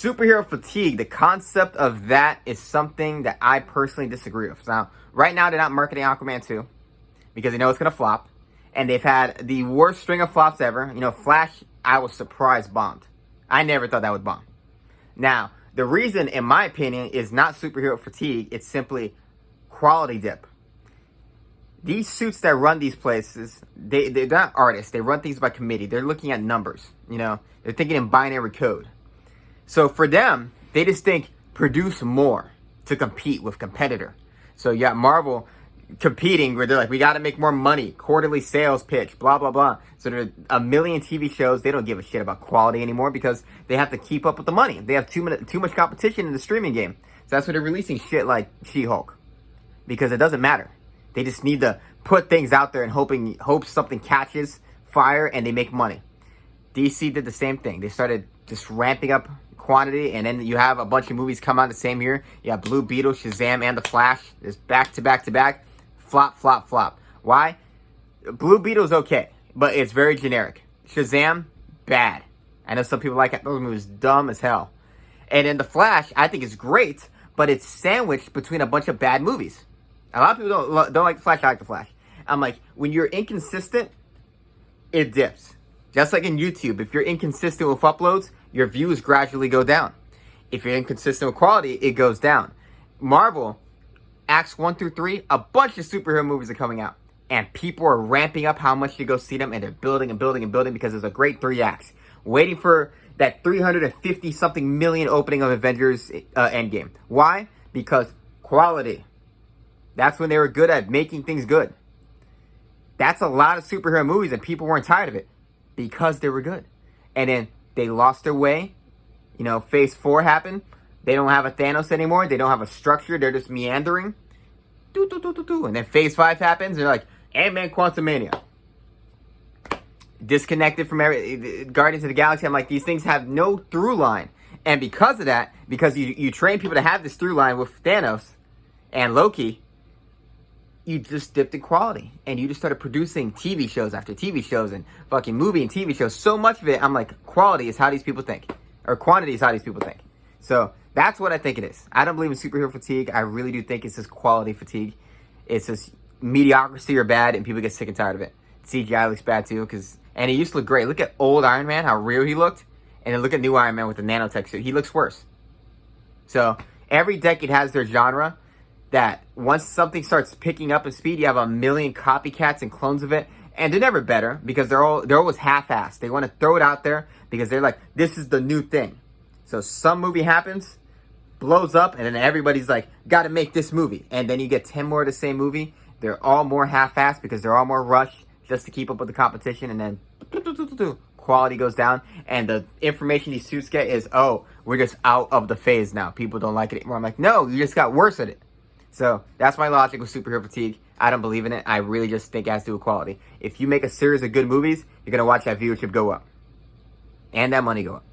superhero fatigue, the concept of that is something that I personally disagree with. Now, right now, they're not marketing Aquaman 2 because they know it's going to flop. And they've had the worst string of flops ever. You know, Flash, I was surprised bombed. I never thought that would bomb. Now, the reason, in my opinion, is not superhero fatigue. It's simply quality dip. These suits that run these places, they're not artists. They run things by committee. They're looking at numbers. You know, they're thinking in binary code. So for them, they just think produce more to compete with competitor. So you got Marvel competing where they're like, we got to make more money, quarterly sales pitch, blah, blah, blah. So there are a million TV shows. They don't give a shit about quality anymore because they have to keep up with the money. They have too much competition in the streaming game. So that's why they're releasing shit like She-Hulk, because it doesn't matter. They just need to put things out there and hope something catches fire and they make money. DC did the same thing. They started just ramping up quantity, and then you have a bunch of movies come out the same year. You have Blue Beetle, Shazam, and The Flash. It's back to back to back. Flop, flop, flop. Why? Blue Beetle's okay, but it's very generic. Shazam, bad. I know some people like it. Those movies dumb as hell. And then The Flash, I think is great, but it's sandwiched between a bunch of bad movies. A lot of people don't like The Flash. I like The Flash. I'm like, when you're inconsistent, it dips. Just like in YouTube, if you're inconsistent with uploads, your views gradually go down. If you're inconsistent with quality, it goes down. Marvel, Acts 1 through 3, a bunch of superhero movies are coming out. And people are ramping up how much to go see them, and they're building and building and building because there's a great 3 acts. Waiting for that 350-something million opening of Avengers Endgame. Why? Because quality. That's when they were good at making things good. That's a lot of superhero movies, and people weren't tired of it because they were good. And then they lost their way. You know, Phase 4 happened. They don't have a Thanos anymore. They don't have a structure. They're just meandering. And then Phase 5 happens. They're like, Ant-Man Quantumania. Disconnected from Guardians of the Galaxy. I'm like, these things have no through line. And because of that, because you train people to have this through line with Thanos and Loki, you just dipped in quality. And you just started producing TV shows after TV shows and fucking movie and TV shows. So much of it, I'm like, quality is how these people think. Or quantity is how these people think. So that's what I think it is. I don't believe in superhero fatigue. I really do think it's just quality fatigue. It's just mediocrity or bad, and people get sick and tired of it. CGI looks bad too, and he used to look great. Look at old Iron Man, how real he looked. And then look at new Iron Man with the nanotech suit. He looks worse. So every decade has their genre that once something starts picking up in speed, you have a million copycats and clones of it. And they're never better because they're always half-assed. They want to throw it out there because they're like, this is the new thing. So some movie happens, blows up, and then everybody's like, got to make this movie. And then you get 10 more of the same movie. They're all more half-assed because they're all more rushed just to keep up with the competition. And then quality goes down. And the information these suits get is, oh, we're just out of the phase now. People don't like it anymore. I'm like, no, you just got worse at it. So that's my logic with superhero fatigue. I don't believe in it. I really just think it has to do with quality. If you make a series of good movies, you're going to watch that viewership go up. And that money go up.